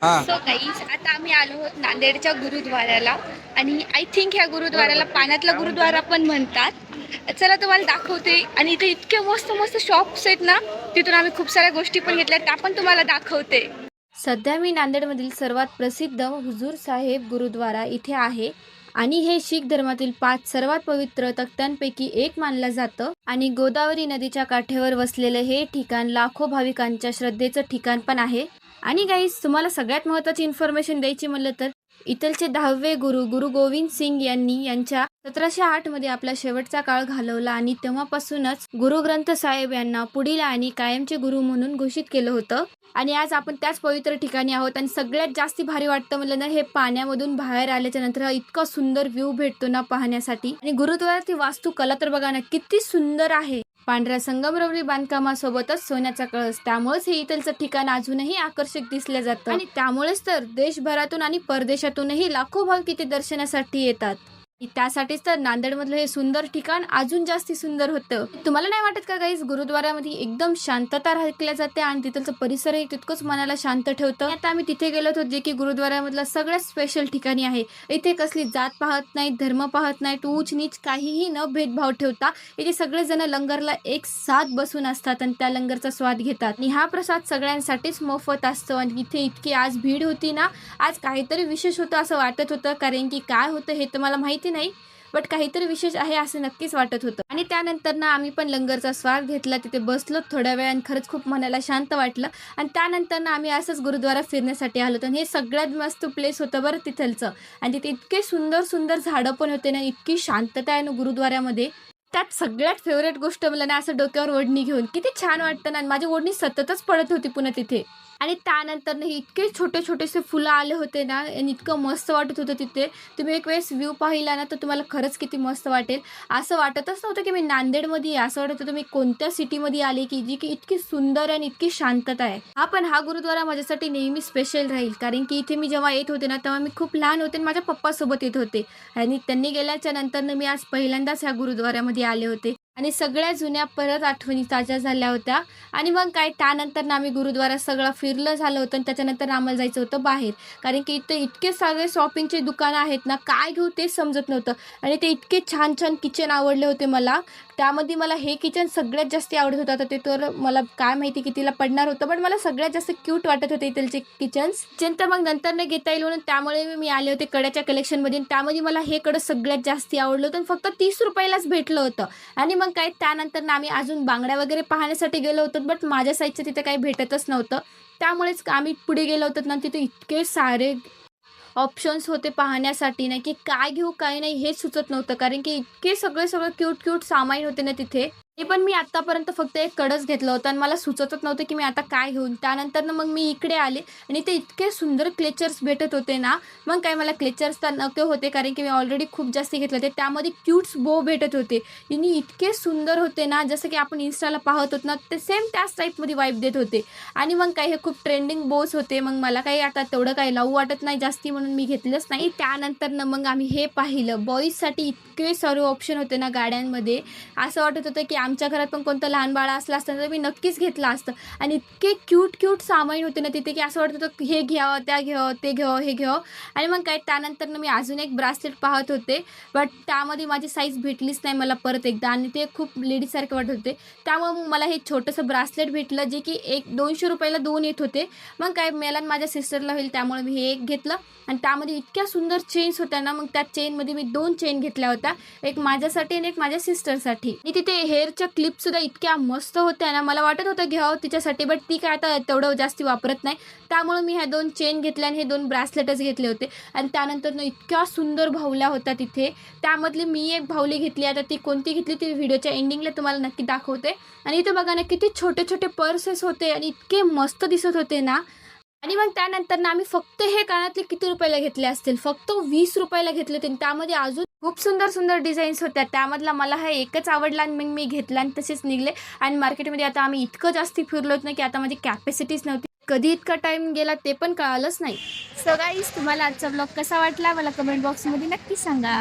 हां. So guys आता आम्ही आलो आहोत नांदेडच्या गुरुद्वाऱ्याला आणि आय थिंक ह्या गुरुद्वाऱ्याला पाण्यातला गुरुद्वारा पण म्हणतात. चला तुम्हाला दाखवते. आणि इथे इतके मस्त मस्त शॉप्स आहेत ना, तिथून आम्ही खूप साऱ्या गोष्टी पण घेतल्या, त्या पण तुम्हाला दाखवते. सध्या मी नांदेडमधील सर्वात प्रसिद्ध हुजूर साहेब गुरुद्वारा इथे आहे आणि हे शीख धर्मातील 5 सर्वात पवित्र तख्त्यांपैकी एक मानलं जातं आणि गोदावरी नदीच्या काठेवर वसलेलं हे ठिकाण लाखो भाविकांच्या श्रद्धेचं ठिकाण पण आहे. आणि गाईज तुम्हाला सगळ्यात महत्त्वाची इन्फॉर्मेशन द्यायची म्हणलं तर इथलचे 10वे गुरु गुरु गोविंद सिंग यांनी यांच्या 1708 मध्ये आपला शेवटचा काळ घालवला आणि तेव्हापासूनच गुरु ग्रंथ साहेब यांना पुढील आणि कायमचे गुरु म्हणून घोषित केलं होतं. आणि आज आपण त्याच पवित्र ठिकाणी आहोत आणि सगळ्यात जास्ती भारी वाटतं म्हणलं ना, हे पाण्यामधून बाहेर आल्याच्या नंतर इतका सुंदर व्ह्यू भेटतो ना पाहण्यासाठी. आणि गुरुद्वाराची वास्तुकला तर बघा ना किती सुंदर आहे. पांढऱ्या संगमरवरी बांधकामासोबतच सोन्याचा कळस, त्यामुळेच हे इथलचं ठिकाण अजूनही आकर्षक दिसलं जातं आणि त्यामुळेच तर देशभरातून आणि परदेशातूनही लाखो भाविक इथे दर्शनासाठी येतात. त्यासाठीच तर नांदेडमधलं हे सुंदर ठिकाण अजून जास्ती सुंदर होतं. तुम्हाला नाही वाटत का गाईस, गुरुद्वारामध्ये एकदम शांतता राखल्या जाते आणि तिथलचं परिसरही तितकंच मनाला शांत ठेवतं. आता आम्ही तिथे गेलो होतो जे की गुरुद्वारामधलं सगळ्यात स्पेशल ठिकाणी आहे. इथे कसली जात पाहत नाहीत, धर्म पाहत नाहीत, ऊच नीच काहीही न भेदभाव ठेवता इथे सगळेजण लंगरला एक साथ बसून असतात आणि त्या लंगरचा स्वाद घेतात. आणि हा प्रसाद सगळ्यांसाठीच मोफत असतो. आणि इथे इतकी आज भीड होती ना, आज काहीतरी विशेष होतं असं वाटत होतं. कारण की काय होतं हे तर मला माहिती नाही, बट काहीतरी विशेष आहे असं नक्कीच वाटत होतं. आणि त्यानंतर ना आम्ही पण लंगरचा स्वाद घेतला, तिथे बसलो थोड्या वेळ आणि खरंच खूप मनाला शांत वाटलं. आणि त्यानंतर ना आम्ही असंच गुरुद्वारा फिरण्यासाठी आलो होतो आणि हे सगळ्यात मस्त प्लेस होतं बरं तिथलचं. आणि तिथे इतके सुंदर सुंदर झाडं पण होते ना, इतकी शांतता आहे ना गुरुद्वाऱ्यामध्ये. त्यात सगळ्यात फेवरेट गोष्ट मला ना, असं डोक्यावर ओढणी घेऊन किती छान वाटतं ना. आणि माझी ओढणी सततच पडत होती पुन्हा तिथे. आणि त्यानंतर ना इतके छोटे छोटेसे फुलं आले होते ना आणि इतकं मस्त वाटत होतं तिथे. तुम्ही एक वेळेस व्ह्यू पाहिला ना तर तुम्हाला खरंच किती मस्त वाटेल. असं वाटतच नव्हतं की मी नांदेडमध्ये आहे, असं वाटत होतं मी कोणत्या सिटीमध्ये आले की जी की इतकी सुंदर आणि इतकी शांतता आहे. हा गुरुद्वारा माझ्यासाठी नेहमी स्पेशल राहील. कारण की इथे मी जेव्हा येत होते ना तेव्हा मी खूप लहान होते आणि माझ्या पप्पासोबत येत होते. आणि त्यांनी गेल्याच्या नंतर मी आज पहिल्यांदाच ह्या गुरुद्वाऱ्यामध्ये आले होते. आणि सगळ्या जुन्या परत आठवणी ताज्या झाल्या होत्या. आणि मग काय त्यानंतर ना आम्ही गुरुद्वारा सगळं फिरलं झालं होतं आणि त्याच्यानंतर आम्हाला जायचं होतं बाहेर. कारण की इथे इतके सगळे शॉपिंगचे दुकानं आहेत ना, काय घेऊ तेच समजत नव्हतं. आणि ते इतके छान छान किचन आवडले होते मला. त्यामध्ये मला हे किचन सगळ्यात जास्त आवडत होतं. आता ते तर मला काय माहिती कितीला पडणार होतं, बट मला सगळ्यात जास्त क्यूट वाटत होते इथलचे किचन्स. तर मग नंतर न घेता येईल म्हणून त्यामुळे मी आले होते कड्याच्या कलेक्शनमध्ये. त्यामध्ये मला हे कडं सगळ्यात जास्त आवडलं होतं आणि फक्त 30 रुपयालाच भेटलं होतं. आणि मग काय त्यानंतर ना आम्ही अजून बांगड्या वगैरे पाहण्यासाठी गेलो होतो, बट माझ्या साईजचं तिथे काही भेटतच नव्हतं. त्यामुळेच आम्ही पुढे गेलो होतो ना, तिथे इतके सारे ऑप्शन्स होते पाहण्यासाठी ना, की काय घेऊ काय नाही हेच सुचत नव्हतं. कारण की इतके सगळे सगळं क्यूट क्यूट सामान होते ना तिथे. ते पण मी आतापर्यंत फक्त एक कडच घेतलं होतं आणि मला सुचतच नव्हतं की मी आता काय घेऊन. त्यानंतर मग मी इकडे आले आणि ते इतके सुंदर क्लेचर्स भेटत होते ना. मग काय मला क्लेचर्स तर नको होते कारण की मी ऑलरेडी खूप जास्त घेतले होते. त्यामध्ये क्यूट्स बो भेटत होते आणि इतके सुंदर होते ना, जसं की आपण इन्स्टाला पाहत होत ना ते सेम त्याच टाईपमध्ये वाईब देत होते. आणि मग काय हे खूप ट्रेंडिंग बोस होते. मग मला काही आता तेवढं काही लावू वाटत नाही जास्ती म्हणून मी घेतलंच नाही. त्यानंतर ना मग आम्ही हे पाहिलं बॉईजसाठी इतके सारे ऑप्शन होते ना गाड्यांमध्ये. असं वाटत होतं की आमच्या घरात पण कोणतं लहान बाळ असलं असतं तर मी नक्कीच घेतलं असतं. आणि इतके क्यूट क्यूट सामान होते ना तिथे की असं वाटत होतं हे घ्यावं त्या घ्यावं ते घ्यावं हे घ्यावं. आणि मग काय त्यानंतर मी अजून एक ब्रासलेट पाहत होते, बट त्यामध्ये माझी साईज भेटलीच नाही मला परत एकदा आणि ते खूप लेडीजसारखे वाटत होते. त्यामुळे मग मला हे छोटंसं ब्रासलेट भेटलं जे की 200 रुपयाला 2 येत होते. मग काय मला आणि माझ्या सिस्टरला होईल त्यामुळे मी हे एक घेतलं. आणि त्यामध्ये इतक्या सुंदर चेन्स होत्या ना, मग त्या चेनमध्ये मी 2 चेन घेतल्या होत्या, एक माझ्यासाठी आणि एक माझ्या सिस्टरसाठी. आणि तिथे हेअरच्या क्लिप सुद्धा इतक्या मस्त होत्या ना, मला वाटत होतं घ्यावं तिच्यासाठी, बट ती काय आता तेवढं जास्ती वापरत नाही. त्यामुळे मी ह्या 2 चेन घेतल्या आणि हे 2 ब्रासलेटच घेतले होते. आणि त्यानंतर इतक्या सुंदर भावल्या होत्या तिथे. त्यामधली मी एक भावली घेतली. आता ती कोणती घेतली ती व्हिडिओच्या एंडिंगला तुम्हाला नक्की दाखवते. आणि इथे बघा ना किती छोटे छोटे पर्सेस होते आणि इतके मस्त दिसत होते ना. आणि मग त्यानंतर ना आम्ही फक्त हे कानातले किती रुपयाला घेतले असतील, फक्त 20 रुपयाला घेतले होते. त्यामध्ये अजून खूप सुंदर सुंदर डिझाईन्स होत्या. त्यामधला मला हा एकच आवडला आणि मग मी घेतला आणि तसेच निघले. आणि मार्केटमध्ये आता आम्ही इतकं जास्ती फिरलो ना की आता माझी कॅपॅसिटीच नव्हती. कधी इतका टाइम गेला ते पण कळालंच नाही. सो गाईज, तुम्हाला आजचा ब्लॉग कसा वाटला मला कमेंट बॉक्समध्ये नक्की सांगा.